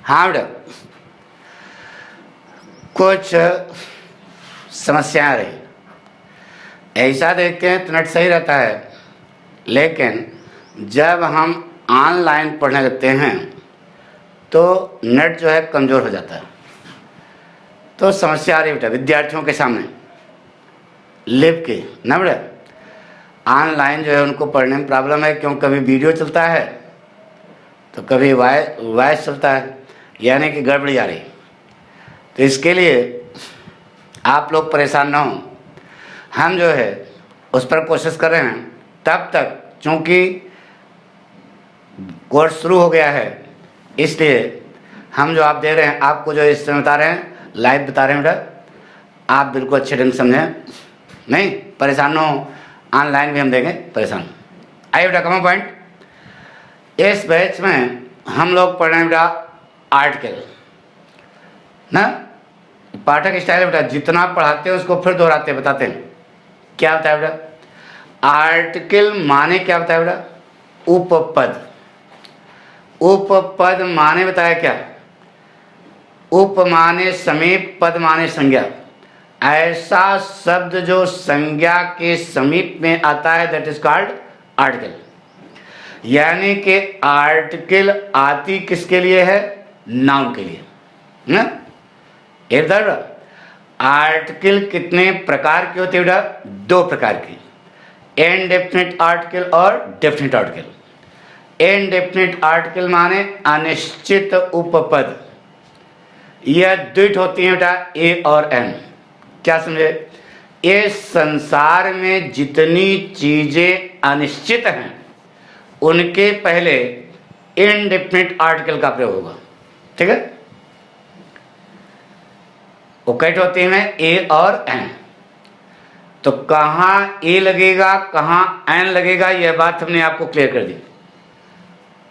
हाँ बेटा, कुछ समस्याएं रही। ऐसा देखते हैं तो नेट सही रहता है, लेकिन जब हम ऑनलाइन पढ़ने लगते हैं तो नेट जो है कमज़ोर हो जाता है। तो समस्या आ रही बेटा विद्यार्थियों के सामने लिप की ना बेटा। ऑनलाइन जो है उनको पढ़ने में प्रॉब्लम है, क्यों कभी वीडियो चलता है तो कभी वॉइस चलता है, यानी कि गड़बड़ी आ रही। तो इसके लिए आप लोग परेशान ना हो, हम जो है उस पर कोशिश कर रहे हैं। तब तक चूँकि कोर्स शुरू हो गया है, इसलिए हम जो आप दे रहे हैं, आपको जो इस समय बता रहे हैं, लाइव बता रहे हैं बेटा, आप बिल्कुल अच्छे ढंग से समझें, नहीं परेशान ना हो। ऑनलाइन भी हम देंगे, परेशान। आइए बेटा, कम पॉइंट। इस बैच में हम लोग पढ़ रहे हैं बेटा आर्टिकल ना, पाठक स्टाइल बेटा। जितना पढ़ाते हैं उसको फिर दोहराते हैं, बताते हैं क्या होता है बेटा। आर्टिकल माने क्या होता है बेटा? उपपद। उपपद माने बताया क्या? उप माने समीप, पद माने संज्ञा। ऐसा शब्द जो संज्ञा के समीप में आता है, दैट इज कॉल्ड आर्टिकल। यानी कि आर्टिकल आती किसके लिए है? नाउन के लिए ना। इधर आर्टिकल कितने प्रकार की होती है बेटा? दो प्रकार की, इनडेफिनिट आर्टिकल और डेफिनिट आर्टिकल। इनडेफिनिट आर्टिकल माने अनिश्चित उपपद। यह द्विट होती है बेटा, ए और एन। क्या समझे? इस संसार में जितनी चीजें अनिश्चित हैं उनके पहले इनडेफिनिट आर्टिकल का प्रयोग होगा, ठीक है। वो कैट होती हैं ए और एन। तो कहाँ ए लगेगा, कहाँ एन लगेगा, यह बात हमने आपको क्लियर कर दी।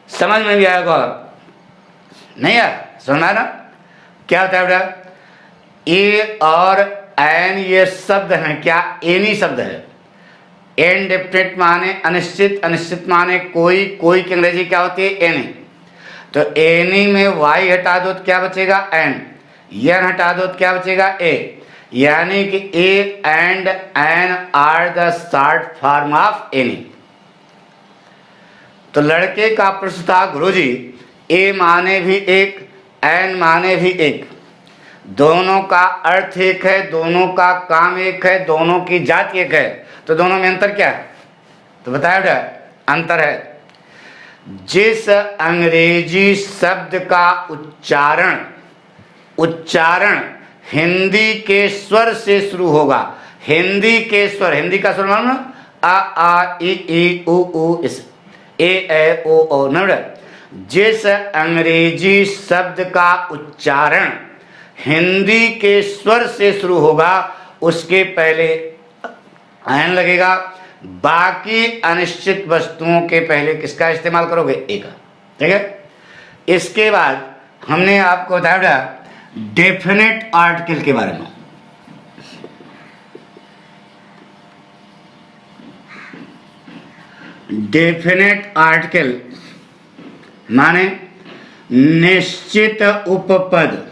समझ में भी आएगा? नहीं यार, समझ आया ना? क्या होता है बेटा? ए और एन ये शब्द हैं, क्या एनी शब्द है। इनडेफिनिट माने अनिश्चित, अनिश्चित माने कोई, कोई की अंग्रेजी क्या होती है? एनी। तो एनी में वाई हटा दो तो क्या बचेगा? एन। एन हटा दो तो क्या बचेगा? ए। यानी कि a and an are the short form of any. तो लड़के का प्रश्न था, गुरुजी ए माने भी एक, एन माने भी एक, दोनों का अर्थ एक है, दोनों का काम एक है, दोनों की जाति एक है, तो दोनों में अंतर क्या है? तो बताया बेटा, अंतर है जिस अंग्रेजी शब्द का उच्चारण हिंदी के स्वर से शुरू होगा। हिंदी के स्वर, हिंदी का स्वर मालूम ना? आ आ ई ई उ ऊ इस, ए ए ओ ओ ना बेटा। जिस अंग्रेजी शब्द का उच्चारण हिंदी के स्वर से शुरू होगा उसके पहले एन लगेगा। बाकी अनिश्चित वस्तुओं के पहले किसका इस्तेमाल करोगे? ए का, ठीक है। इसके बाद हमने आपको बताया डेफिनेट आर्टिकल के बारे में। डेफिनेट आर्टिकल माने निश्चित उपपद।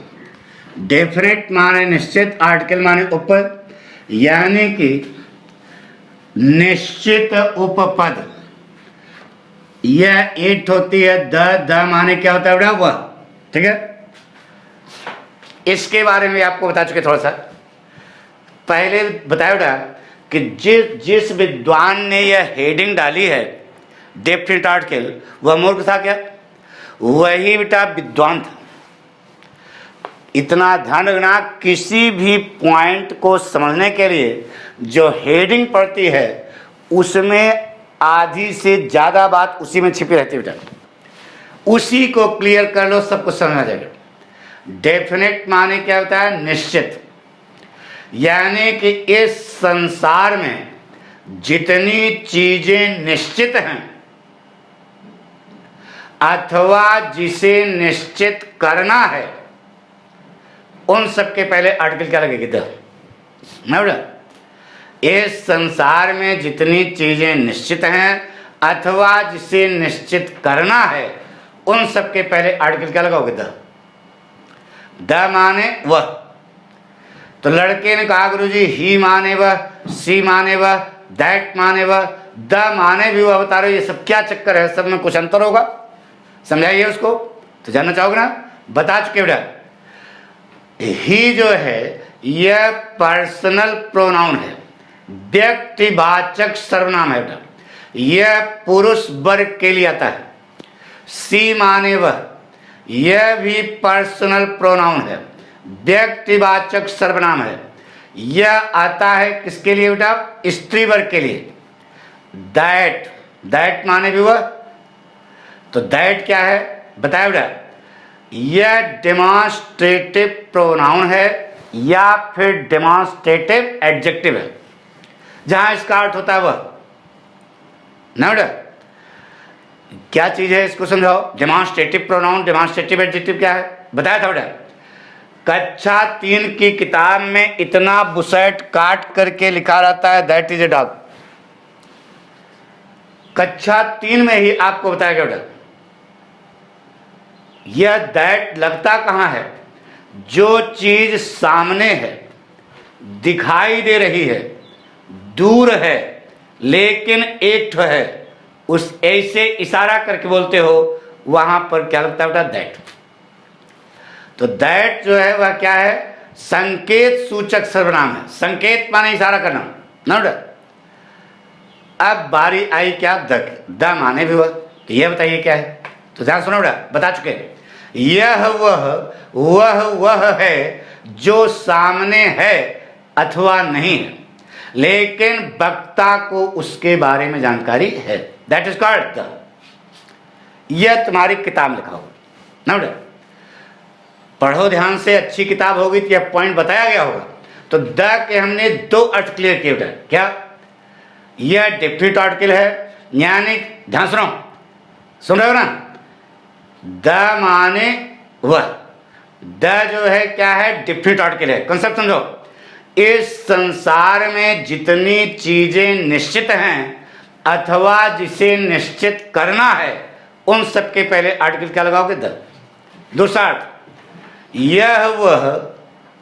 डेफिनेट माने निश्चित, आर्टिकल माने उपपद, यानी कि निश्चित उपपद। यह एट होती है द माने क्या होता है बेटा? वह, ठीक है। इसके बारे में आपको बता चुके थोड़ा सा पहले बताया बेटा कि जिस विद्वान ने यह हेडिंग डाली है डेफिनेट आर्टिकल, वह मूर्ख था क्या? वही बेटा विद्वान था। इतना ध्यान रखना, किसी भी पॉइंट को समझने के लिए जो हेडिंग पड़ती है उसमें आधी से ज़्यादा बात उसी में छिपी रहती है बेटा। उसी को क्लियर कर लो, सब कुछ समझ आ जाएगा। डेफिनेट माने क्या होता है? निश्चित। यानी कि इस संसार में जितनी चीजें निश्चित हैं अथवा जिसे निश्चित करना है, उन सब के पहले आर्टिकल क्या लगेगी? द ना बेटा। इस संसार में जितनी चीजें निश्चित हैं अथवा जिसे निश्चित करना है, उन सब के पहले आर्टिकल क्या लगाओगे? द। द माने वह। तो लड़के ने कहा गुरुजी ही माने वह, सी माने वह, दैट माने वह, द माने भी वह। बता रहे ये सब क्या चक्कर है, सब में कुछ अंतर होगा, समझाइए उसको। तो जानना चाहोगे ना, बता चुके बेटा। ही जो है यह पर्सनल प्रोनाउन है, व्यक्तिवाचक सर्वनाम है बेटा, यह पुरुष वर्ग के लिए आता है। सी माने वह, यह भी पर्सनल प्रोनाउन है, व्यक्तिवाचक सर्वनाम है। यह आता है किसके लिए बेटा, स्त्री वर्ग के लिए। दैट, दैट माने भी वह। तो दैट क्या है बताया बेटा, यह डेमोन्स्ट्रेटिव प्रोनाउन है या फिर डेमोन्स्ट्रेटिव एडजेक्टिव है, जहां इसका अर्थ होता है वह ना बेटा। क्या चीज है इसको समझाओ। डेमोन्स्ट्रेटिव प्रोनाउन, डेमोन्स्ट्रेटिव एडजेक्टिव क्या है बताया था बेटा। कक्षा 3 की किताब में इतना बुसेट काट करके लिखा रहता है, दैट इज ए डॉग। कक्षा 3 में ही आपको बताया गया बेटा। यह दैट लगता कहां है, जो चीज सामने है, दिखाई दे रही है, दूर है, लेकिन एक ठो है, उस ऐसे इशारा करके बोलते हो, वहां पर क्या लगता है बेटा, दैट। तो दैट जो है वह क्या है, संकेत सूचक सर्वनाम है। संकेत माने इशारा करना ना बेटा। अब बारी आई क्या, द माने भी वह। तो यह बताइए क्या है, तो ध्यान सुनो बेटा, बता चुके। यह वह है जो सामने है अथवा नहीं है, लेकिन वक्ता को उसके बारे में जानकारी है, दैट इज कॉल्ड द। यह तुम्हारी किताब लिखा होगा ना बेटा, पढ़ो ध्यान से, अच्छी किताब होगी तो यह पॉइंट बताया गया होगा। तो द के हमने 2 अर्थ क्लियर किए बेटा। क्या, यह डेफिनेट आर्टिकल है, यानी ध्यान सुन रहे हो ना, द माने वह। द जो है क्या है, डेफिनेट आर्टिकल है। कंसेप्ट समझो, इस संसार में जितनी चीजें निश्चित हैं अथवा जिसे निश्चित करना है, उन सबके पहले आर्टिकल क्या लगाओगे, द। दूसरा अर्थ, यह वह,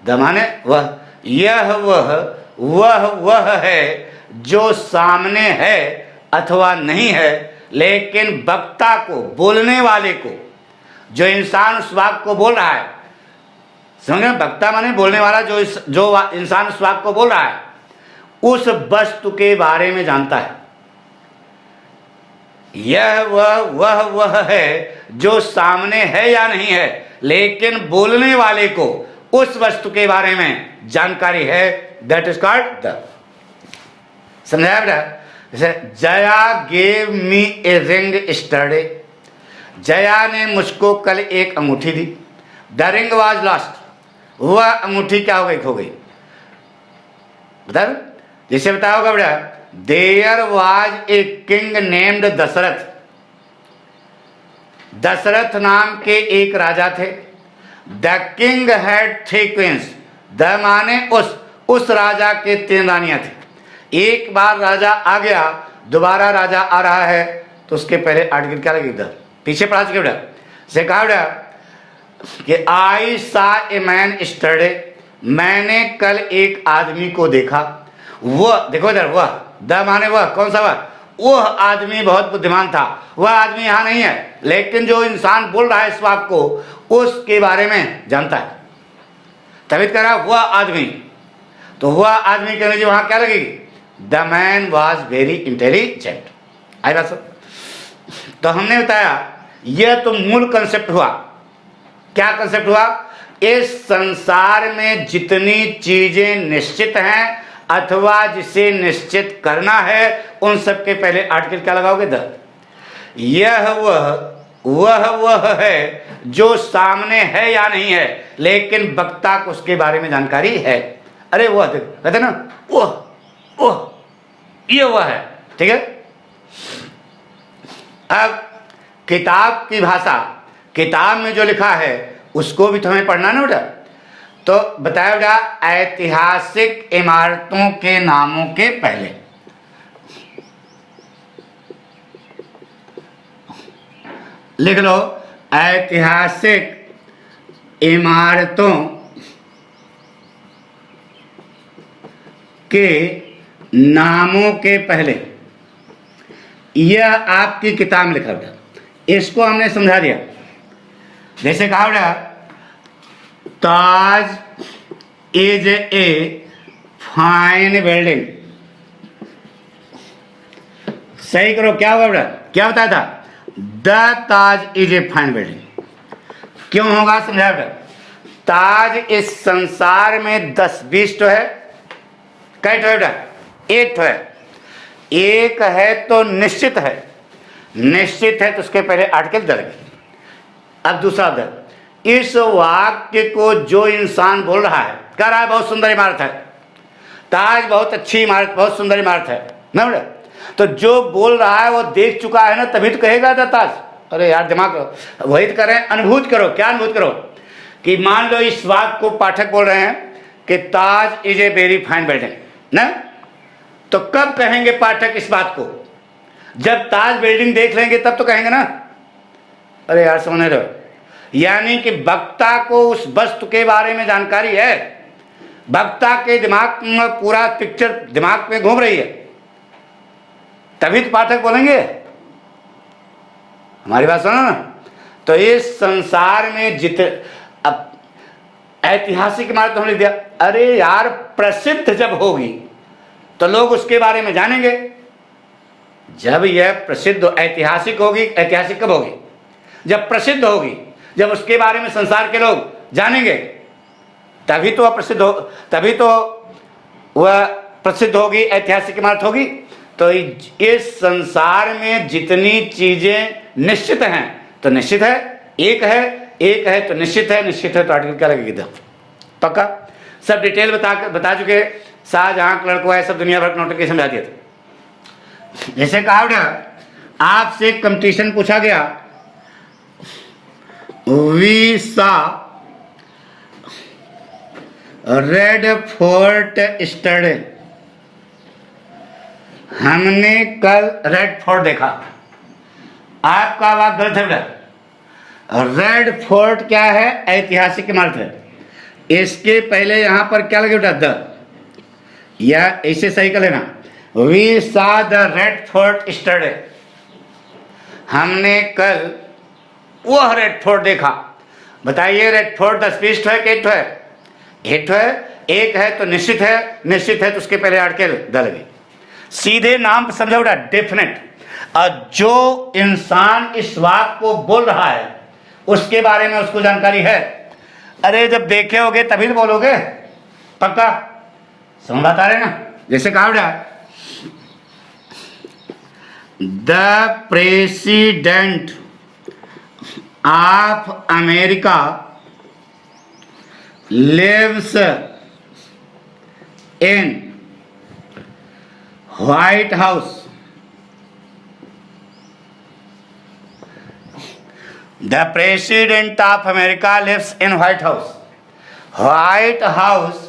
द माने वह, यह वह है जो सामने है अथवा नहीं है, लेकिन वक्ता को, बोलने वाले को, जो इंसान उस वाक्य को बोल रहा है, समझे, वक्ता माने बोलने वाला, जो इंसान उस वाक्य को बोल रहा है, उस वस्तु के बारे में जानता है। यह वह है जो सामने है या नहीं है, लेकिन बोलने वाले को उस वस्तु के बारे में जानकारी है, दैट इज कॉल्ड द। समझाया बेटा। जैसे Jaya gave me a ring yesterday, Jaya ने मुझको कल एक अंगूठी दी। द रिंग वॉज लॉस्ट, वह अंगूठी क्या हो गई, खो गई। बता, जैसे बताया होगा बेटा, there was a king named Dasharath, Dasharath नाम के एक राजा थे। The king had 3 queens, the माने उस राजा के 3 रानियां थी। एक बार राजा आ गया, दोबारा राजा आ रहा है, तो उसके पहले आर्टिकल क्या लगेगा, पीछे पढ़ा चुके बेटा। से कहा बेटा कि आई सा ए मैन यस्टरडे, मैंने कल एक आदमी को देखा। वह, देखो इधर, वह, द माने वह, कौन सा वह आदमी बहुत बुद्धिमान था। वह आदमी यहाँ नहीं है, लेकिन जो इंसान बोल रहा है इस वाक्य को, उसके बारे में जानता है, तभी कह रहा वह आदमी। तो वह आदमी कहने जी वहां क्या लगेगी, the man was very intelligent. आई बात सब। तो हमने बताया यह तो मूल कंसेप्ट हुआ। क्या कंसेप्ट हुआ, इस संसार में जितनी चीजें निश्चित हैं अथवा जिसे निश्चित करना है, उन सब के पहले आर्टिकल क्या लगाओगे, द। यह वह है जो सामने है या नहीं है, लेकिन वक्ता को उसके बारे में जानकारी है। अरे वह कहते ना, वह ये वह है, ठीक है। अब किताब की भाषा, किताब में जो लिखा है उसको भी तो हमें पढ़ना ना बेटा। तो बताया बेटा, ऐतिहासिक इमारतों के नामों के पहले, लिख लो, ऐतिहासिक इमारतों के नामों के पहले, यह आपकी किताब में लिखा था, इसको हमने समझा दिया। जैसे कहा बेटा, ताज इज ए फाइन बिल्डिंग। सही करो, क्या हुआ बेटा, क्या बताया था? The Taj is a fine building. क्यों होगा समझा बेटा? ताज इस संसार में 10-20 तो है, कई तो है बेटा? 1 तो है। एक है तो निश्चित है, निश्चित है तो उसके पहले आर्टिकल दल गए। अब दूसरा दल, इस वाक्य को जो इंसान बोल रहा है, कह रहा है बहुत सुंदर इमारत है, ताज बहुत अच्छी इमारत, बहुत सुंदर इमारत है ना बेटा? तो जो बोल रहा है वो देख चुका है ना, तभी तो कहेगा था ताज। अरे यार दिमाग वही तो करें, अनुभूत करो। क्या अनुभूत करो? कि मान लो इस वाक्य को पाठक बोल रहे हैं कि Taj is a very fine building ना, तो कब कहेंगे पाठक इस बात को? जब ताज बिल्डिंग देख लेंगे तब तो कहेंगे ना। अरे यार समझ रहे हो? यानी कि वक्ता को उस वस्तु के बारे में जानकारी है, वक्ता के दिमाग में पूरा पिक्चर दिमाग में घूम रही है, तभी तो पाठक बोलेंगे। हमारी बात सुनो ना। तो इस संसार में अब ऐतिहासिक इमारत तो हमने दिया, अरे यार प्रसिद्ध जब होगी तो लोग उसके बारे में जानेंगे। जब यह प्रसिद्ध ऐतिहासिक होगी, ऐतिहासिक कब होगी? जब प्रसिद्ध होगी, जब उसके बारे में संसार के लोग जानेंगे, तभी तो वह प्रसिद्ध हो, तभी तो वह प्रसिद्ध होगी, ऐतिहासिक इमारत होगी। तो इस संसार में जितनी चीजें निश्चित हैं तो निश्चित है, एक है तो निश्चित है, निश्चित है तो आर्टिकल क्या लगेगा? पक्का। सब डिटेल बता चुके। शाहजहां क्लर्क हुआ है, सब दुनिया भर नोट के समझा दिया था। जैसे कहा बेटा, आपसे कंपटीशन पूछा गया, we saw red fort study, हमने कल रेड फोर्ट देखा। आपका बात गलत है बेटा। रेड फोर्ट क्या है? ऐतिहासिक इमारत है। इसके पहले यहां पर क्या लगे बेटा? द, या ऐसे सही कर लेना, we saw the red fort study, हमने कल वह रेड फोर्ट देखा। बताइए रेड फोर्ट 10-20 है कि 1 है? 1 है। एक है तो निश्चित है, निश्चित है तो उसके पहले आर्टिकल द लगे। सीधे नाम समझो बेटा, डेफिनेट। और जो इंसान इस वाक्य को बोल रहा है उसके बारे में उसको जानकारी है। अरे जब देखे होगे तभी तो बोलोगे। पक्का समझ बात आ रहे ना? जैसे कहा बेटा, the president of America lives in White House. The president of America lives in White House. White House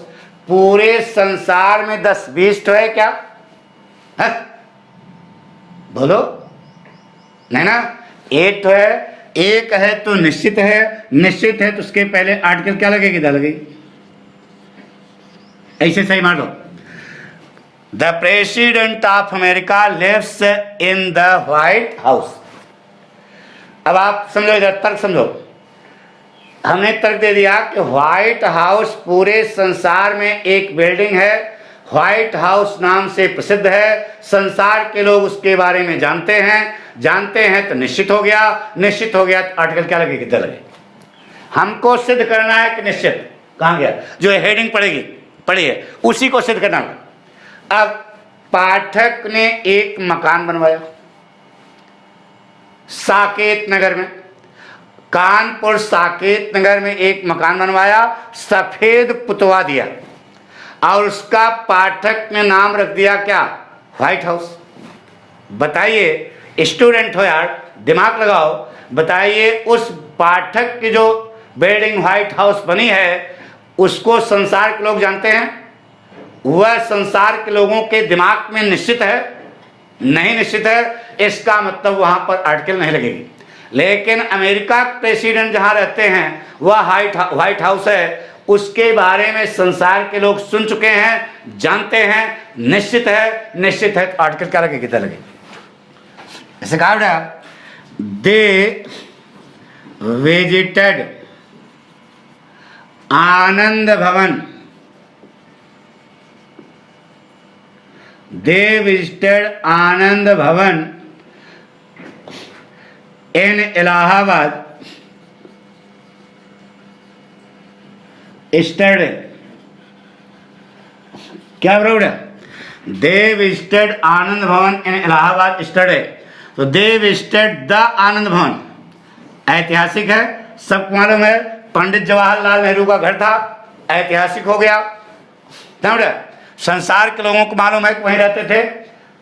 पूरे संसार में 10-20 तो है क्या? है? बोलो नहीं ना? 1 तो है। एक है तो निश्चित है, निश्चित है तो उसके पहले आर्टिकल क्या लगेगी? द लगेगी। ऐसे सही मार दो। The president of America lives in the White House. अब आप समझो, इधर तर्क समझो। हमने तर्क दे दिया कि व्हाइट हाउस पूरे संसार में एक बिल्डिंग है, व्हाइट हाउस नाम से प्रसिद्ध है, संसार के लोग उसके बारे में जानते हैं तो निश्चित हो गया, निश्चित हो गया तो आर्टिकल क्या लगेगी? द लगे। हमको सिद्ध करना है कि निश्चित। कहाँ गया? जो हेडिंग पड़ेगी, पढ़िए, उसी को सिद्ध करना है। अब पाठक ने एक मकान बनवाया साकेत नगर में, कानपुर साकेत नगर में एक मकान बनवाया, सफेद पुतवा दिया और उसका पाठक ने नाम रख दिया क्या? White house. बताइए, स्टूडेंट हो यार, दिमाग लगाओ, बताइए उस पाठक की जो बिल्डिंग व्हाइट हाउस बनी है उसको संसार के लोग जानते हैं? वह संसार के लोगों के दिमाग में निश्चित है? नहीं निश्चित है। इसका मतलब वहां पर आर्टिकल नहीं लगेगी। लेकिन अमेरिका प्रेसिडेंट जहां रहते हैं वह व्हाइट हाउस है, उसके बारे में संसार के लोग सुन चुके हैं, जानते हैं, निश्चित है। तो आर्टिकल क्या लगे, कितना लगे? ऐसे कहा बेटा, दे विजिटेड आनंद भवन, दे विजिटेड आनंद भवन इन इलाहाबाद स्टडी। क्या बराबर है? दे विजिटेड आनंद भवन इन इलाहाबाद स्टडी। तो दे विजिटेड द आनंद भवन, ऐतिहासिक है, सबको मालूम है, पंडित जवाहरलाल नेहरू का घर था, ऐतिहासिक हो गया। संसार के लोगों को मालूम है कि वहीं रहते थे,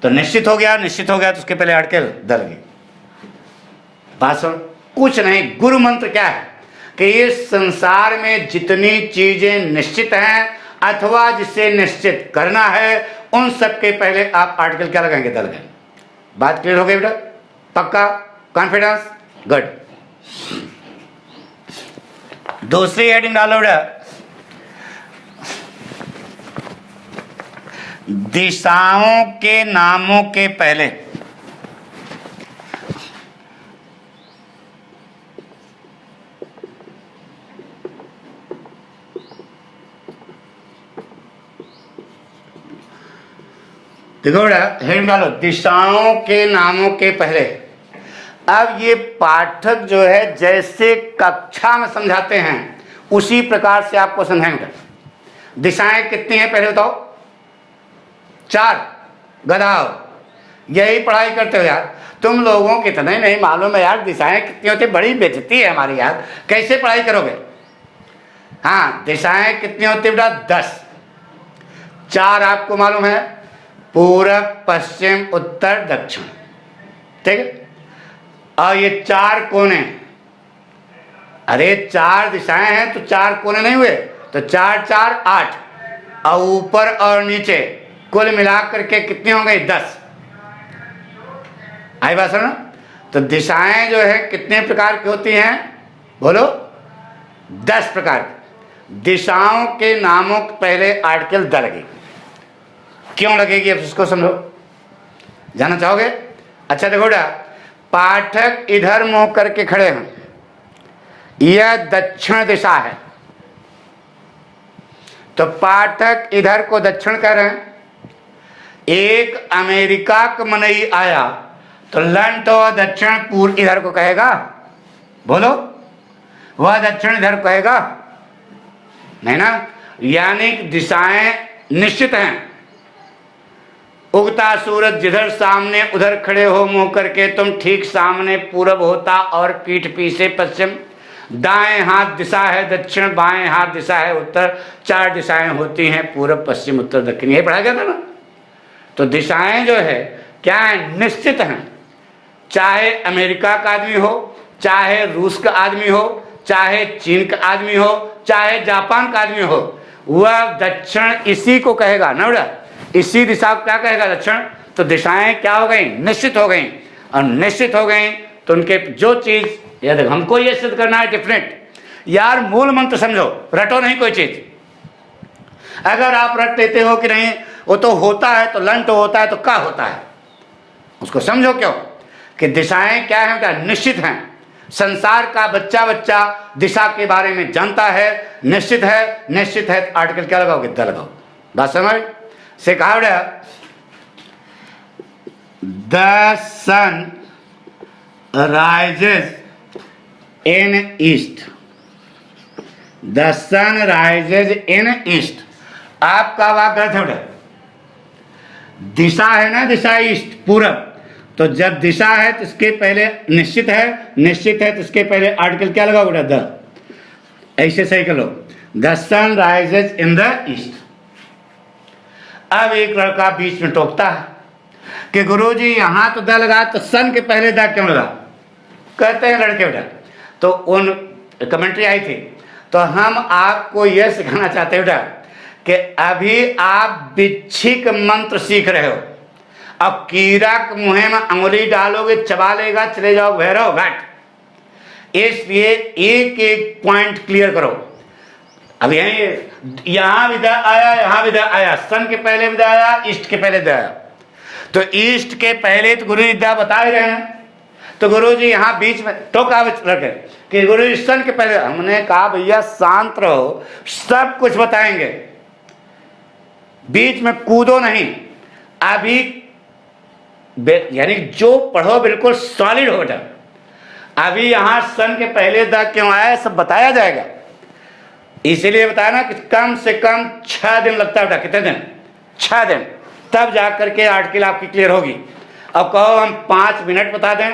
तो निश्चित हो गया तो उसके पहले आर्टिकल दल गई। बात सुन, कुछ नहीं, गुरु मंत्र क्या है कि इस संसार में जितनी चीजें निश्चित हैं अथवा जिसे निश्चित करना है, उन सब के पहले आप आर्टिकल क्या लगाएंगे, दल गए। बात क्लियर हो गई बेटा? पक्का? कॉन्फिडेंस? गुड। दूसरी हेडिंग डालो बेटा, दिशाओं के नामों के पहले। देखो बेटा, हेडिंग डालो, दिशाओं के नामों के पहले। अब ये पाठक जो है जैसे कक्षा में समझाते हैं उसी प्रकार से आपको समझाएंगे। दिशाएं कितनी हैं पहले बताओ? 4। गधाओ, यही पढ़ाई करते हो यार तुम लोगों को, इतना ही नहीं मालूम है यार दिशाएं कितनी होती? बड़ी बेइज्जती है हमारी यार, कैसे पढ़ाई करोगे? हाँ, दिशाएं कितनी होती बेटा? 10। 4 आपको मालूम है, पूरब, पश्चिम, उत्तर, दक्षिण, ठीक है? और ये 4 कोने, अरे 4 दिशाएं हैं तो 4 कोने नहीं हुए, तो 4 4 8, और ऊपर और नीचे कुल मिलाकर के कितनी हो गई? 10। आई बात सुनो? तो दिशाएं जो है कितने प्रकार की होती हैं बोलो? 10 प्रकार की। दिशाओं के नामों के पहले आर्टिकल द लगेगी। क्यों लगेगी अब इसको समझो, जानना चाहोगे? अच्छा देखो बेटा, पाठक इधर मुंह करके खड़े हैं, यह दक्षिण दिशा है, तो पाठक इधर को दक्षिण कह रहे हैं। एक अमेरिका का मनई आया तो लंट और दक्षिण पूर्व इधर को कहेगा, बोलो? वह दक्षिण इधर को कहेगा नहीं ना। यानी दिशाएं निश्चित हैं। उगता सूरज जिधर सामने उधर खड़े हो मुंह करके तुम, ठीक सामने पूरब होता और पीठ पीछे पश्चिम। दाएं हाथ दिशा है दक्षिण, बाएं हाथ दिशा है उत्तर। 4 दिशाएं होती हैं, पूरब, पश्चिम, उत्तर, दक्षिण। ये पढ़ा गया था ना। तो दिशाएं जो है क्या है? निश्चित हैं। चाहे अमेरिका का आदमी हो, चाहे रूस का आदमी हो, चाहे चीन का आदमी हो, चाहे जापान का आदमी हो, वह दक्षिण इसी को कहेगा ना बेटा। इसी दिशा को क्या कहेगा? दक्षिण। तो दिशाएं क्या हो गई? निश्चित हो गई। और निश्चित हो गई तो उनके जो चीज, याद हमको ये सिद्ध करना है डेफिनेट यार, मूल मंत्र समझो, रटो नहीं कोई चीज। अगर आप रट लेते हो कि नहीं वो तो होता है, तो लंट होता है, तो क्या होता है उसको समझो। क्यों कि दिशाएं क्या है? निश्चित हैं। संसार का बच्चा बच्चा दिशा के बारे में जानता है, निश्चित है। निश्चित है तो आर्टिकल क्या लगाओगे? द लगाओ। बात समझ से कहा बेटा, the sun rises in east, the sun rises in east. आपका वाक्य गलत है बेटा। दिशा है ना, दिशा ईस्ट, पूरब। तो जब दिशा है तो इसके पहले निश्चित है, निश्चित है तो इसके पहले आर्टिकल क्या लगाओ बेटा? द। ऐसे सही कर लो, the sun rises in the east. अब एक लड़का बीच में टोकता है कि गुरुजी यहां तो द लगा, तो सन के पहले द क्यों लगा? कहते हैं लड़के बेटा, तो उन कमेंट्री आई थी, तो हम आपको यह सिखाना चाहते हैं बेटा कि अभी आप बिच्छिक मंत्र सीख रहे हो। अब कीड़ा के मुंह में अंगुली डालोगे, चबा लेगा, चले जाओ भैरव घाट। इसलिए एक एक पॉइंट क्लियर करो। अब यहां विदा आया, यहां विदा आया, सन के पहले विदा आया, ईस्ट के पहले विदा आया। तो ईस्ट के पहले तो गुरु जी विदा बता ही रहे हैं, तो गुरु जी यहाँ बीच में टोका रखे कि गुरु जी सन के पहले। हमने कहा भैया शांत रहो, सब कुछ बताएंगे, बीच में कूदो नहीं। अभी यानी जो पढ़ो बिल्कुल सॉलिड हो बेटा। अभी यहां सन के पहले द क्यों आया सब बताया जाएगा, इसीलिए बताया ना कि कम से कम 6 दिन लगता है बेटा। कितने दिन? 6 दिन, तब जाकर के आर्टिकल आपकी क्लियर होगी। अब कहो हम 5 मिनट बता दें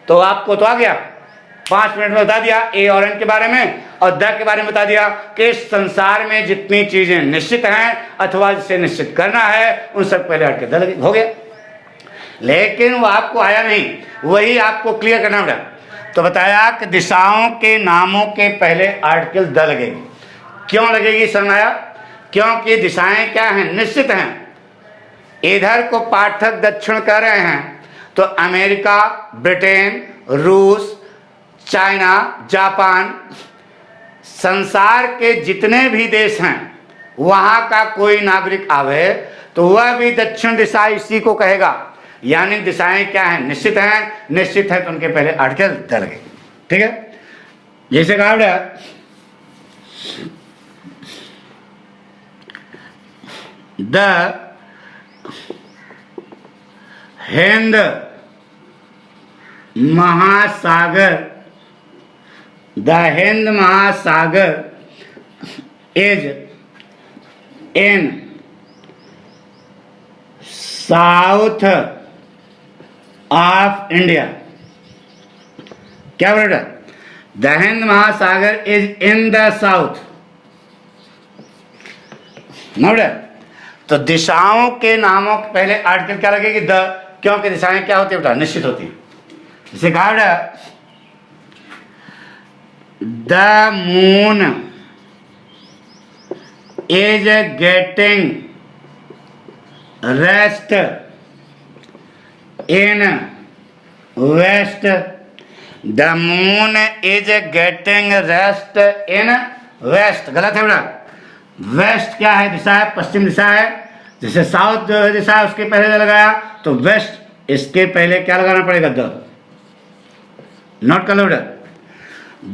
तो आपको तो आ गया, 5 मिनट में बता दिया ए और एन के बारे में और द के बारे में बता दिया कि संसार में जितनी चीजें निश्चित हैं अथवा जिसे निश्चित करना है उन सब पहले आर्टिकल द हो गया। लेकिन वो आपको आया नहीं, वही आपको क्लियर करना पड़ा। तो बताया कि दिशाओं के नामों के पहले आर्टिकल द लगेगी। क्यों लगेगी समझ आया? क्योंकि दिशाएं क्या हैं? निश्चित हैं। इधर को पाठक दक्षिण कह रहे हैं तो अमेरिका, ब्रिटेन, रूस, चाइना, जापान, संसार के जितने भी देश हैं वहां का कोई नागरिक आवे तो वह भी दक्षिण दिशा इसी को कहेगा। यानी दिशाएं क्या हैं? निश्चित हैं। निश्चित है तो उनके पहले आर्टिकल द लगे। ठीक है, जैसे कहा द हिंद महासागर, the Hind Mahasagar is in south of India. क्या बोला? The Hind Mahasagar is in the south. Note. तो दिशाओं के नामों के पहले आर्टिकल क्या लगेगी? द। क्योंकि दिशाएं क्या होती है बेटा? निश्चित होती है। जैसे कहा बेटा the moon is getting rest in west. The moon is getting rest in west. गलत है बेटा। वेस्ट क्या है? दिशा है, पश्चिम दिशा है। जैसे साउथ दिशा है उसके पहले लगाया तो वेस्ट इसके पहले क्या लगाना पड़ेगा? द। नोट कर लो बेटा।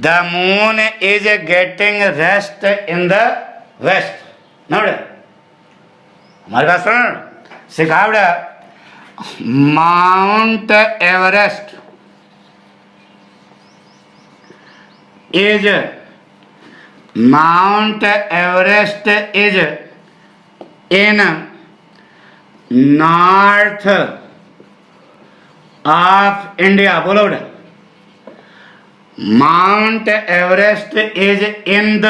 The moon is getting rest in the west. Note हमारी बात सुनो। सिखा बेटा Mount Everest is Mount Everest is in north of India. बोलो बेटा। Mount Everest is in the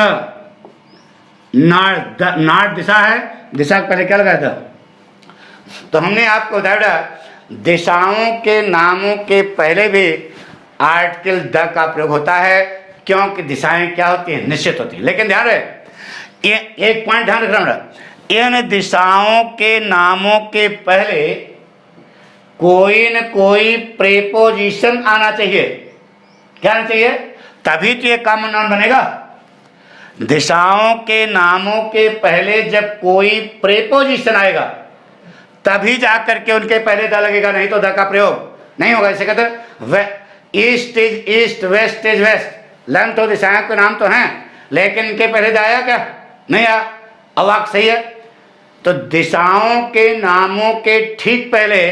north. North दिशा है, दिशा पहले क्या लगाया था? तो हमने आपको बताया दिशाओं के नामों के पहले भी आर्टिकल द का प्रयोग होता है क्योंकि दिशाएं क्या होती हैं? निश्चित होती हैं। लेकिन ध्यान रहे, एक पॉइंट ध्यान रखना, इन दिशाओं के नामों के पहले कोई न कोई प्रीपोजिशन आना चाहिए। क्या आना चाहिए? तभी तो ये कॉमन नाउन बनेगा। दिशाओं के नामों के पहले जब कोई प्रीपोजिशन आएगा तभी जाकर के उनके पहले द लगेगा, नहीं तो द का प्रयोग नहीं होगा। इसे कहते हैं east is east, west is west. लंग तो दिशाओं के नाम तो हैं लेकिन इनके पहले द आया क्या? नहीं आया। अब वाक्य सही है। तो दिशाओं के नामों के ठीक पहले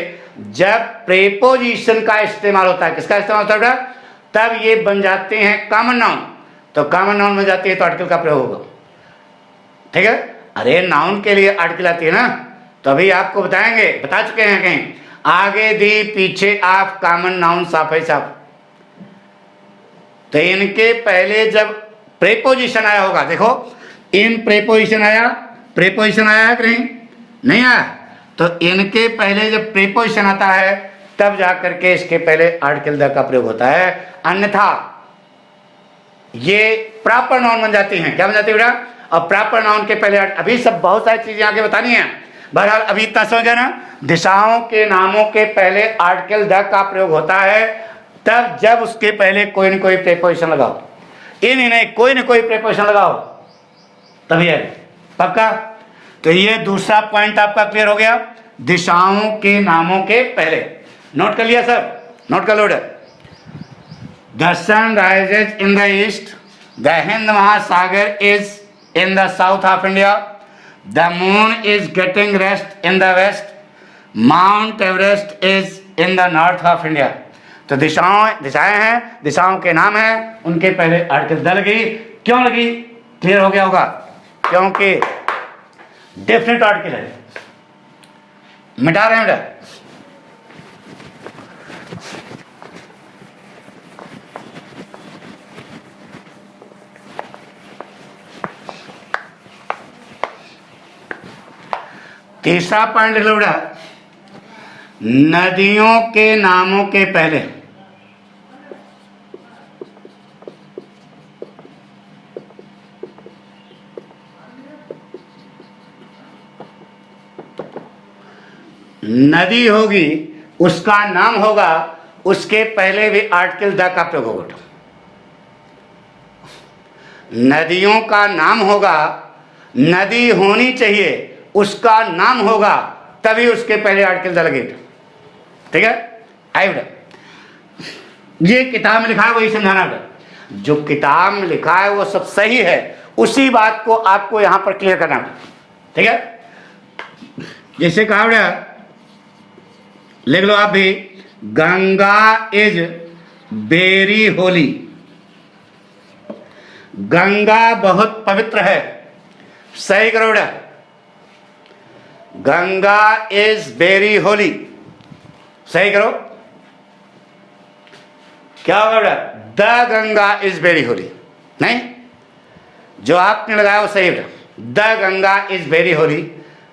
जब प्रीपोजिशन का इस्तेमाल होता है, किसका इस्तेमाल होता है? तब ये बन जाते हैं कॉमन नाउन। तो कॉमन नाउन बन जाती है तो आर्टिकल का प्रयोग होगा। ठीक है। अरे नाउन के लिए आर्टिकल आती है ना, तो अभी आपको बताएंगे, बता चुके हैं कहीं आगे दी पीछे आप कॉमन नाउन साफ है साफ। तो इनके पहले जब प्रीपोजिशन आया होगा, देखो इन प्रीपोजिशन आया, प्रीपोजिशन आया है कि नहीं आया? तो इनके पहले जब प्रीपोजिशन आता है तब जाकर के इसके पहले आर्टिकल द का प्रयोग होता है, अन्यथा ये प्रॉपर नाउन बन जाती हैं। क्या बन जाती है बेटा? अब प्रॉपर नाउन के पहले अभी सब बहुत सारी चीजें आगे बतानी है। बहरहाल अभी इतना समझ ना, दिशाओं के नामों के पहले आर्टिकल द का प्रयोग होता है तब जब उसके पहले कोई न कोई प्रेपोजिशन लगाओ, इन नहीं, कोई न कोई प्रेपोजिशन लगाओ तभी आएगा। पक्का? तो ये दूसरा पॉइंट आपका क्लियर हो गया, दिशाओं के नामों के पहले। नोट कर लिया सब? नोट कर लो। The sun rises in the east, the Hind Mahasagar is in the south of India, the moon is getting rest in the west, Mount Everest is in the north of India. तो दिशाएं हैं, दिशाओं के नाम हैं, उनके पहले आर्टिकल द लगी। क्यों लगी? क्लियर हो गया होगा, क्योंकि डेफिनेट आर्टिकल है। मिटा रहे हैं बेटा? तीसरा पॉइंट लिख लो बेटा, नदियों के नामों के पहले। नदी होगी, उसका नाम होगा, उसके पहले भी आर्टिकल द का प्रयोग होगा। नदियों का नाम होगा, नदी होनी चाहिए, उसका नाम होगा, तभी उसके पहले आर्टिकल द लगेगा। ठीक है? आई बेटा, ये किताब में लिखा है वही समझाना बेटा। जो किताब में लिखा है वो सब सही है, उसी बात को आपको यहां पर क्लियर करना बेटा। ठीक है? जैसे कहा बेटा, लिख लो आप भी, गंगा इज वेरी होली। गंगा बहुत पवित्र है। सही करो बेटा, गंगा इज वेरी होली। सही करो, क्या होगा बेटा? The Ganga is very Holi. नहीं, जो आपने लगाया वो सही बेटा, the Ganga is very Holi,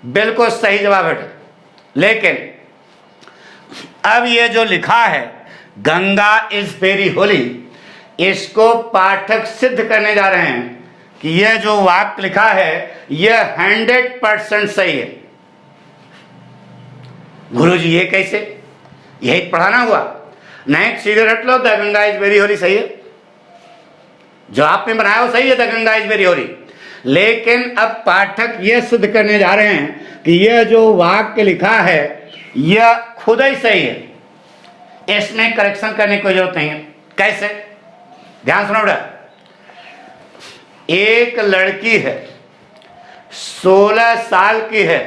बिल्कुल सही जवाब बेटा। लेकिन अब ये जो लिखा है गंगा इज वेरी होली, इसको पाठक सिद्ध करने जा रहे हैं कि यह जो वाक्य लिखा है यह 100% सही है। गुरुजी ये कैसे? यही पढ़ाना हुआ? नहीं, सीधे रट लो, the Ganga is very holy सही है, जो आपने बनाया वो सही है, the Ganga is very holy. लेकिन अब पाठक यह सिद्ध करने जा रहे हैं कि यह जो वाक्य लिखा है यह खुद ही सही है, इसमें करेक्शन करने की कोई जरूरत नहीं है। कैसे? ध्यान सुनो बेटा, एक लड़की है, 16 साल की है,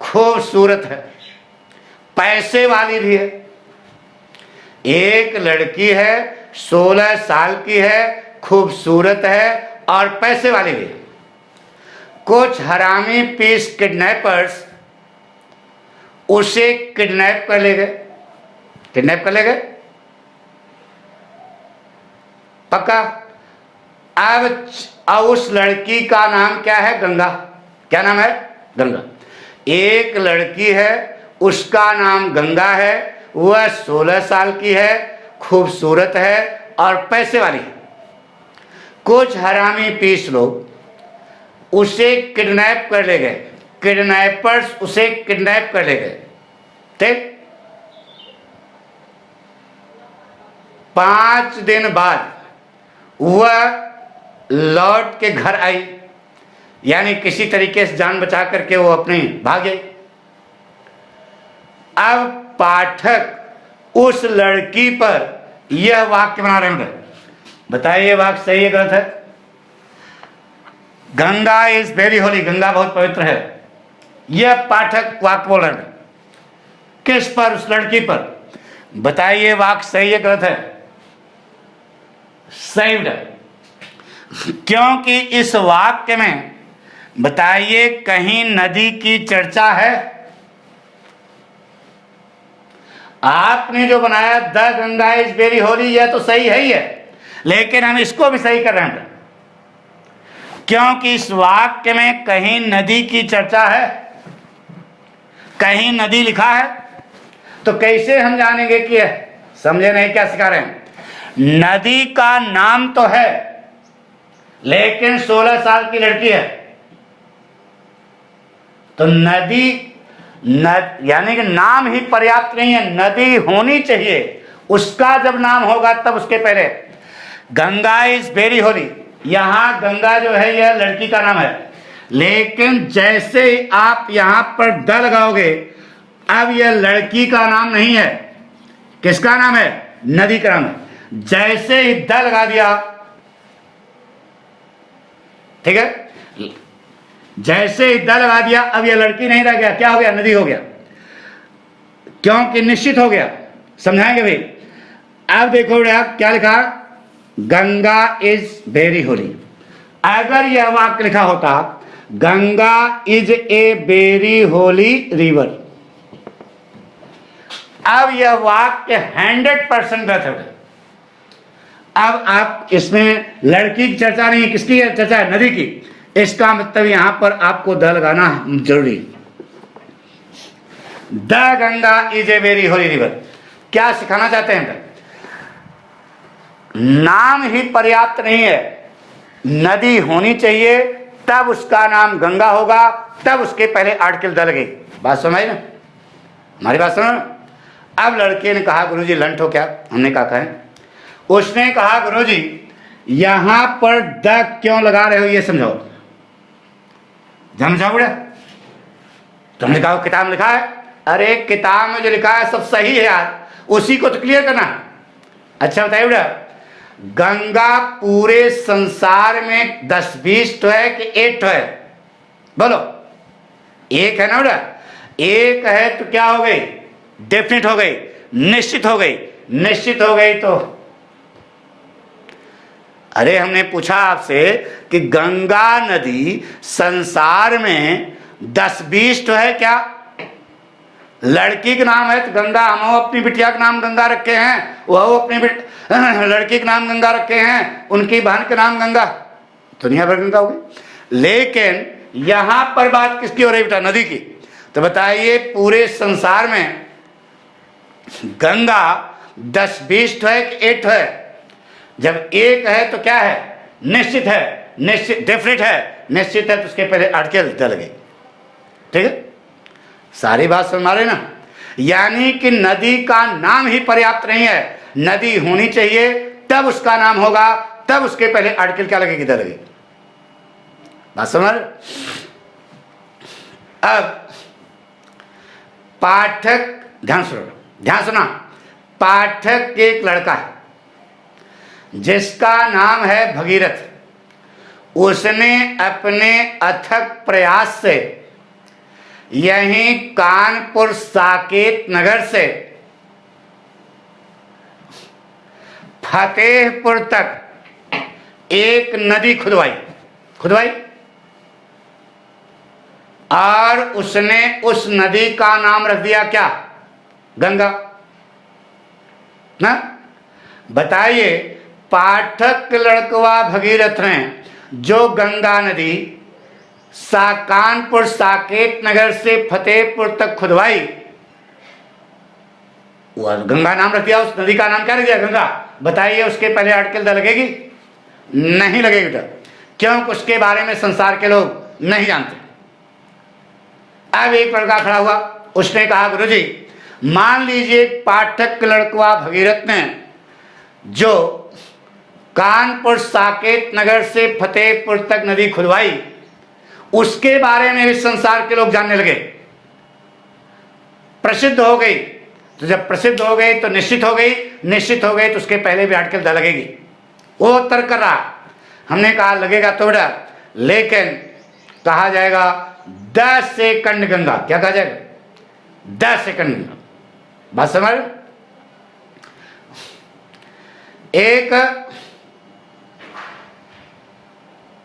खूबसूरत है, पैसे वाली भी है। एक लड़की है, 16 साल की है, खूबसूरत है और पैसे वाली भी है। कुछ हरामी पीस किडनैपर्स उसे किडनैप कर ले गए। किडनैप कर ले गए? पक्का? अब उस लड़की का नाम क्या है? गंगा। क्या नाम है? गंगा। एक लड़की है, उसका नाम गंगा है, वह 16 साल की है, खूबसूरत है और पैसे वाली है। कुछ हरामी पीस लोग उसे किडनैप कर ले गए। किडनैपर्स उसे किडनैप कर ले गए। ठीक? 5 दिन बाद वह लौट के घर आई, यानी किसी तरीके से जान बचा करके वो अपने भागे। अब पाठक उस लड़की पर यह वाक्य बना रहे हैं। बताइए ये वाक्य सही है गलत है? गंगा इज वेरी होली, गंगा बहुत पवित्र है, यह पाठक वाक्य बोल रहे हैं। किस पर? उस लड़की पर। बताइए वाक्य सही है गलत है? सही है, क्योंकि इस वाक्य में बताइए कहीं नदी की चर्चा है? आपने जो बनाया the Ganga is very Holi, यह तो सही है ही है, लेकिन हम इसको भी सही कर रहे हैं क्योंकि इस वाक्य में कहीं नदी की चर्चा है, कहीं नदी लिखा है। तो कैसे हम जानेंगे कि है? समझे नहीं? क्या सिखा रहे हैं? नदी का नाम तो है, लेकिन 16 साल की लड़की है, तो नदी यानी कि नाम ही पर्याप्त नहीं है, नदी होनी चाहिए, उसका जब नाम होगा तब उसके पहले। गंगा इज वेरी होली, यहां गंगा जो है यह लड़की का नाम है, लेकिन जैसे ही आप यहां पर द लगाओगे, अब यह लड़की का नाम नहीं है, किसका नाम है? नदी का नाम है। जैसे ही द लगा दिया, ठीक है, जैसे ही द लगा दिया, अब यह लड़की नहीं रह गया, क्या हो गया? नदी हो गया, क्योंकि निश्चित हो गया। समझाएंगे भाई। अब देखो बेटा क्या लिखा, गंगा इज वेरी होली। अगर यह वाक्य लिखा होता Ganga is a very Holi river, अब यह वाक्य 100% गलत है। अब आप इसमें लड़की की चर्चा नहीं, किसकी चर्चा है? नदी की। इसका मतलब यहां पर आपको द लगाना जरूरी। The Ganga is a very Holi river. क्या सिखाना चाहते हैं? नाम ही पर्याप्त नहीं है, नदी होनी चाहिए, तब उसका नाम गंगा होगा, तब उसके पहले आर्टिकल द लगे। बात समझ ना? हमारी बात सुनो। अब लड़के ने कहा गुरुजी लंट हो क्या? हमने कहा कहें। उसने कहा गुरुजी यहां पर द क्यों लगा रहे हो ये समझाओ। समझाओ बेटा। तुमने कहा किताब में लिखा है। अरे किताब में जो लिखा है सब सही है यार, उसी को तो क्लियर करना। अच्छा बताइए बेटा, गंगा पूरे संसार में 10-20 तो है कि 8 तो है? बोलो। एक है ना बेटा? एक है तो क्या हो गई? डेफिनेट हो गई, निश्चित हो गई। निश्चित हो गई तो अरे हमने पूछा आपसे कि गंगा नदी संसार में 10-20 तो है क्या? लड़की का नाम है तो गंगा, हम अपनी बिटिया का नाम गंगा रखे हैं, वह अपनी लड़की का नाम गंगा रखे हैं, उनकी बहन का नाम गंगा, दुनिया भर गंगा होगी। लेकिन यहां पर बात किसकी हो रही बेटा? नदी की। तो बताइए पूरे संसार में गंगा 10-20 तो है कि 8 है? जब एक है तो क्या है? निश्चित है, निश्चित डेफिनेट है, निश्चित है तो उसके पहले आर्टिकल द लगे। ठीक है, सारी बात समझ रहे ना? यानी कि नदी का नाम ही पर्याप्त नहीं है, नदी होनी चाहिए तब उसका नाम होगा, तब उसके पहले आर्टिकल क्या लगेगी? द लगेगी। बात समझ? अब पाठक ध्यान सुनो, ध्यान सुना। पाठक एक लड़का है जिसका नाम है भगीरथ। उसने अपने अथक प्रयास से यहीं कानपुर साकेत नगर से फतेहपुर तक एक नदी खुदवाई और उसने उस नदी का नाम रख दिया क्या? गंगा ना? बताइए पाठक लड़कवा भगीरथ ने जो गंगा नदी कानपुर साकेत नगर से फतेहपुर तक खुदवाई, वह गंगा नाम रख दिया, उस नदी का नाम क्या रख दिया? गंगा। बताइए उसके पहले आर्टिकल द लगेगी? नहीं लगेगी बेटा, क्योंकि उसके बारे में संसार के लोग नहीं जानते। अब एक लड़का खड़ा हुआ, उसने कहा गुरुजी मान लीजिए पाठक लड़कवा भगीरथ ने जो कानपुर साकेत नगर से फतेहपुर तक नदी खुदवाई, उसके बारे में भी संसार के लोग जानने लगे, प्रसिद्ध हो गई। तो जब प्रसिद्ध हो गई तो निश्चित हो गई, निश्चित हो गई तो उसके पहले भी आर्टिकल द लगेगी। वो तर्क कर रहा। हमने कहा लगेगा तो बेटा, लेकिन कहा जाएगा 10 सेकंड गंगा। क्या कहा जाएगा? 10 सेकंड गंगा। बात समझ? एक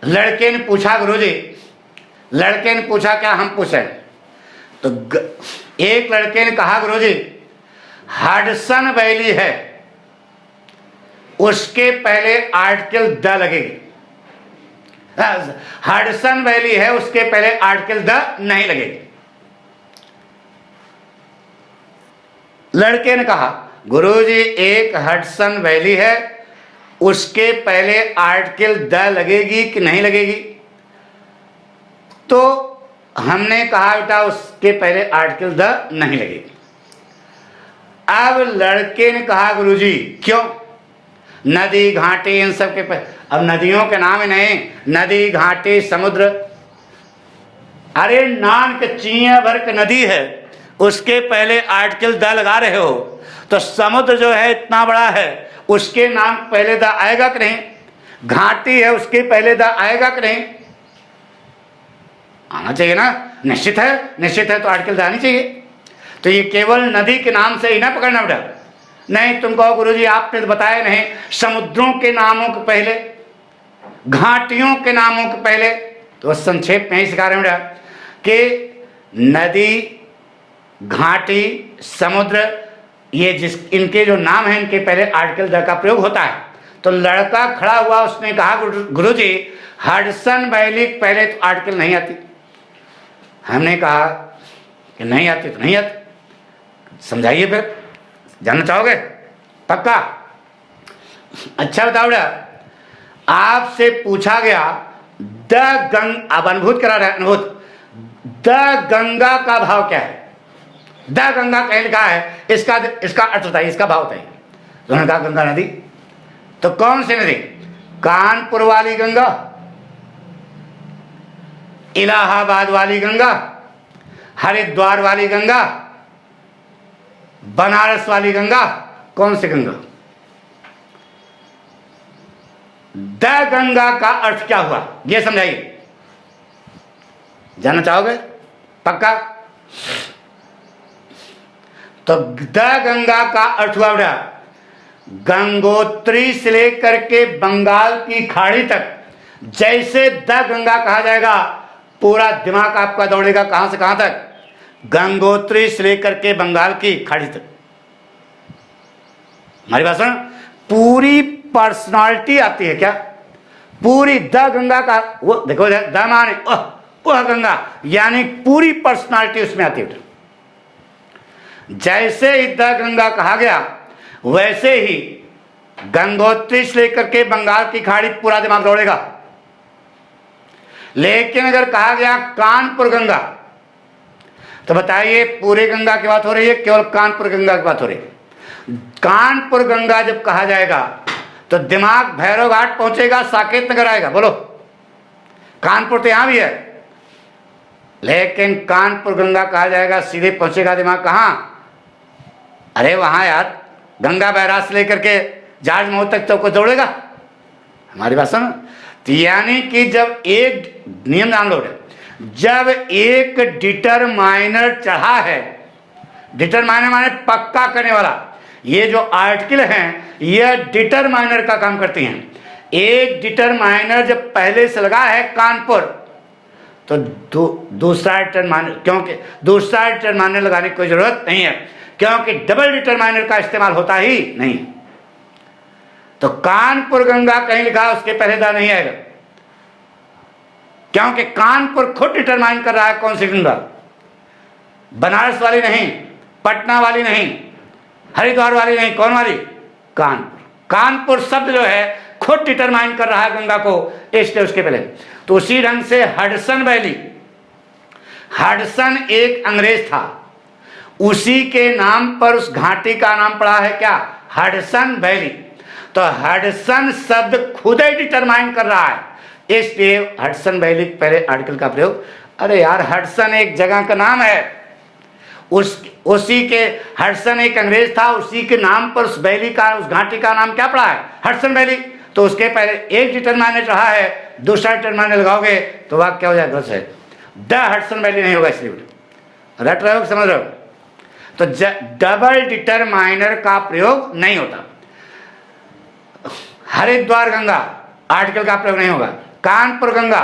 लड़के ने पूछा गुरुजी, लड़के ने पूछा क्या हम पूछे? तो एक लड़के ने कहा गुरुजी हडसन वैली है, उसके पहले आर्टिकल द लगेगी। हडसन वैली है, उसके पहले आर्टिकल द नहीं लगेगी। लड़के ने कहा गुरुजी एक हडसन वैली है, उसके पहले आर्टिकल द लगेगी कि नहीं लगेगी? तो हमने कहा बेटा उसके पहले आर्टिकल द नहीं लगेगी। अब लड़के ने कहा गुरुजी क्यों, नदी घाटी इन सब के अब नदियों के नाम ही नहीं, नदी घाटी समुद्र, अरे नान के चिया भर के नदी है, उसके पहले आर्टिकल द लगा रहे हो, तो समुद्र जो है इतना बड़ा है, उसके नाम पहले द आएगा कि नहीं, घाटी है उसके पहले द आएगा कि नहीं, आना चाहिए ना, निश्चित है तो आर्टिकल द आनी चाहिए। तो ये केवल नदी के नाम से ही ना पकड़ना बेटा, नहीं तुम कहो गुरुजी आपने तो बताया नहीं, समुद्रों के नामों के पहले, घाटियों के नामों के पहले, तो संक्षेप में ही सिखा रहे हैं बेटा कि नदी, घाटी, समुद्र, ये इनके जो नाम हैं इनके पहले आर्टिकल द का प्रयोग होता है। तो लड़का खड़ा हुआ, उसने कहा गुरुजी हडसन वैली पहले तो आर्टिकल नहीं आती। हमने कहा कि नहीं आती तो नहीं आती, समझाइए फिर, जानना चाहोगे पक्का? अच्छा बताओ बेटा, आपसे पूछा गया अब अनुभूत करा रहा है, अनुभूत द गंगा का भाव क्या है, द गंगा कहीं लिखा है, इसका अर्थ बताइए, इसका भाव बताइए। तो उन्होंने कहा गंगा नदी, तो कौन सी नदी, कानपुर वाली गंगा, इलाहाबाद वाली गंगा, हरिद्वार वाली गंगा, बनारस वाली गंगा, कौन सी गंगा? द गंगा का अर्थ क्या हुआ ये समझाइए, जानना चाहोगे पक्का? तो द गंगा का अर्थ हुआ बेटा गंगोत्री से लेकर के बंगाल की खाड़ी तक, जैसे द गंगा कहा जाएगा पूरा दिमाग आपका दौड़ेगा कहां से कहां तक, गंगोत्री से लेकर के बंगाल की खाड़ी तक। हमारी बात सुन, पूरी पर्सनालिटी आती है क्या, पूरी द गंगा का, वो देखो द माने वह गंगा, यानी पूरी पर्सनालिटी उसमें आती है। जैसे ही द गंगा कहा गया वैसे ही गंगोत्री से लेकर के बंगाल की खाड़ी पूरा दिमाग दौड़ेगा। लेकिन अगर कहा गया कानपुर गंगा, तो बताइए पूरी गंगा की बात हो रही है, केवल कानपुर गंगा की बात हो रही है? कानपुर गंगा जब कहा जाएगा तो दिमाग भैरव घाट पहुंचेगा, साकेत नगर आएगा। बोलो, कानपुर तो यहां भी है, लेकिन कानपुर गंगा कहा जाएगा सीधे पहुंचेगा दिमाग कहां, अरे वहां यार गंगा बैराज से लेकर के जहाज मोह तक तो कुछ दौड़ेगा। हमारी बात सुनो, तो यानी कि जब एक नियम जान लो, जब एक डिटरमाइनर चढ़ा है, डिटरमाइनर माने पक्का करने वाला, ये जो आर्टिकल हैं यह डिटरमाइनर का काम करती हैं। एक डिटरमाइनर जब पहले से लगा है कानपुर, तो दूसरा डिटरमाइनर, क्योंकि दूसरा डिटरमाइनर लगाने की कोई जरूरत नहीं है, क्योंकि डबल डिटरमाइनर का इस्तेमाल होता ही नहीं। तो कानपुर गंगा कहीं लिखा उसके पहले दा नहीं आएगा, क्योंकि कानपुर खुद डिटरमाइन कर रहा है कौन सी गंगा, बनारस वाली नहीं, पटना वाली नहीं, हरिद्वार वाली नहीं, कौन वाली, कानपुर। कानपुर शब्द जो है खुद डिटरमाइन कर रहा है गंगा को, इसलिए उसके पहले। तो उसी ढंग से हडसन वैली, हडसन एक अंग्रेज था, उसी के नाम पर उस घाटी का नाम पड़ा है क्या, हडसन वैली। तो हडसन शब्द खुद ही डिटरमाइन कर रहा है, इसलिए हडसन वैली पहले आर्टिकल का प्रयोग। अरे यार हडसन एक जगह का नाम है, उसी के, हडसन एक अंग्रेज था, उसी के नाम पर उस वैली का, उस घाटी का नाम क्या पड़ा है, हडसन वैली। तो उसके पहले एक डिटरमाइनर रहा है, दूसरा डिटरमाइनर लगाओगे तो वाक्य क्या हो जाएगा, गलत है, द हडसन वैली नहीं होगा, इसलिए रट रहे हो, समझ रहे हो? तो डबल डिटरमाइनर का प्रयोग नहीं होता। हरिद्वार गंगा आर्टिकल का प्रयोग नहीं होगा, कानपुर गंगा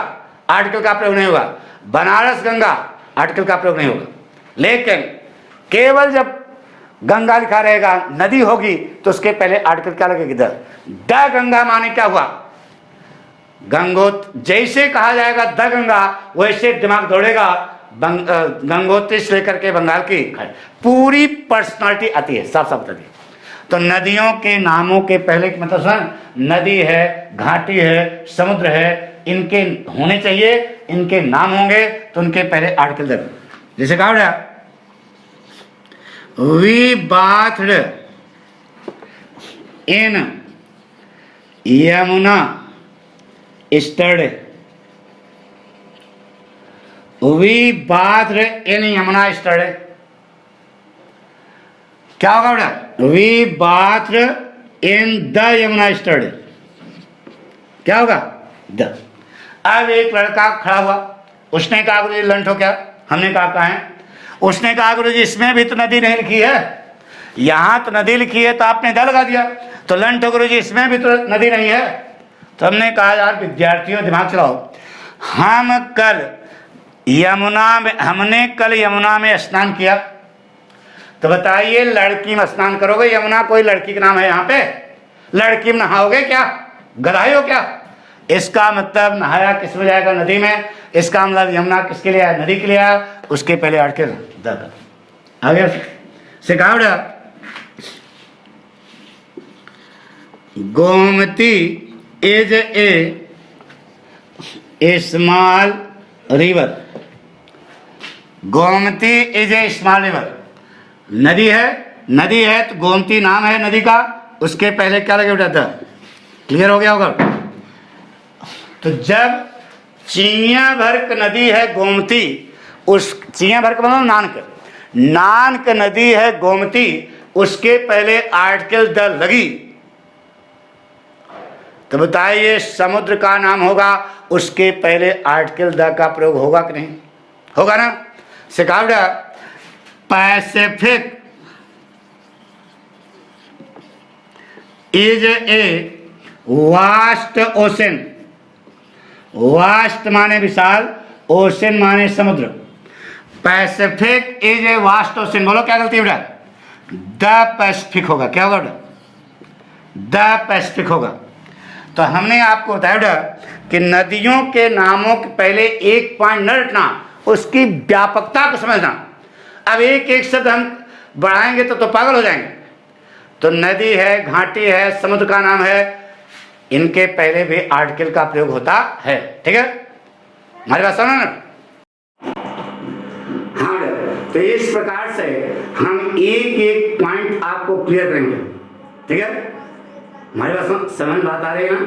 आर्टिकल का प्रयोग नहीं होगा, बनारस गंगा आर्टिकल का प्रयोग नहीं होगा। लेकिन केवल जब गंगा लिखा रहेगा, नदी होगी, तो उसके पहले आर्टिकल क्या लगेगी, द गंगा माने क्या हुआ, जैसे कहा जाएगा द गंगा, वैसे दिमाग दौड़ेगा गंगोत्री से लेकर के बंगाल की पूरी पर्सनालिटी आती है, साफ साफ बता दी। तो नदियों के नामों के पहले मतलब सुन, नदी है, घाटी है, समुद्र है, इनके होने चाहिए, इनके नाम होंगे तो उनके पहले आर्टिकल दे। जैसे कहा we bathed in Yamuna yesterday. We bathed in Yamuna yesterday. क्या होगा बेटा? We bathed in the Yamuna yesterday. क्या होगा? द। अब एक लड़का खड़ा हुआ, उसने कहा गुरु जी लंठ हो क्या? हमने कहा है? उसने कहा गुरु जी इसमें भी तो नदी नहीं लिखी है, यहां तो नदी लिखी है तो आपने द लगा दिया, तो लंठ हो गुरु जी इसमें भी तो नदी नहीं है। तो हमने कहा यार विद्यार्थियों दिमाग चलाओ, हमने कल यमुना में स्नान किया, तो बताइए लड़की में स्नान करोगे? यमुना कोई लड़की का नाम है यहाँ पे? लड़की में नहाओगे क्या? गधाई हो क्या? इसका मतलब नहाया किस में जाएगा? नदी में। इसका मतलब यमुना किसके लिए आया? नदी के लिए आया। उसके पहले आर्टिकल द आगे सिखाओ। Gomti is a small river. Gomti is a small river. नदी है तो गोमती नाम है नदी का, उसके पहले क्या लगे बेटा? द। क्लियर हो गया होगा? तो जब चिड़िया भर नदी है गोमती, उस चिड़िया भर का मतलब नानक नदी है गोमती, उसके पहले आर्टिकल द लगी, तो बताइए समुद्र का नाम होगा, उसके पहले आर्टिकल द का प्रयोग होगा कि नहीं? होगा ना? सिखाओ। Pacific is a vast ocean. Vast माने विशाल, ओशन माने समुद्र। Pacific is a vast ocean. बोलो क्या गलती है बेटा? द पैसिफिक होगा। क्या होगा बेटा? द पैसिफिक होगा। तो हमने आपको बताया बेटा कि नदियों के नामों के पहले एक पॉइंट न रटना, उसकी व्यापकता को समझना। अब एक एक शब्द हम बढ़ाएंगे तो पागल हो जाएंगे। तो नदी है, घाटी है, समुद्र का नाम है, इनके पहले भी आर्टिकल का प्रयोग होता है। ठीक है, हमारी बात समझ ना? हाँ, तो इस प्रकार से हम एक एक पॉइंट आपको क्लियर करेंगे। ठीक है, हमारी बात समझ बात आ रही है ना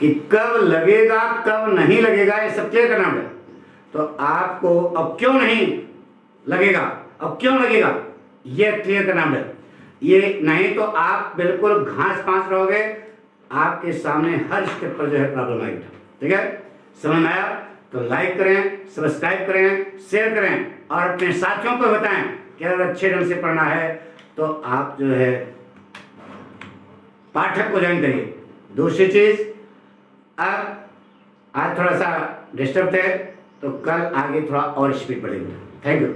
कि कब लगेगा कब नहीं लगेगा, ये सब क्लियर करना है। तो आपको अब क्यों नहीं लगेगा, अब क्यों लगेगा, ये क्लियर करना है। ये नहीं तो आप बिल्कुल घास पांच रहोगे, आपके सामने हर स्टेप पर जो है प्रॉब्लम आएगी। ठीक है, समझ में आया? तो लाइक करें, सब्सक्राइब करें, शेयर करें और अपने साथियों को बताएं कि अगर अच्छे ढंग से पढ़ना है तो आप जो है पाठक को ज्वाइन करिए। दूसरी चीज, अब आज थोड़ा सा डिस्टर्ब थे तो कल आगे थोड़ा और स्पीड बढ़ेगी। Thank you.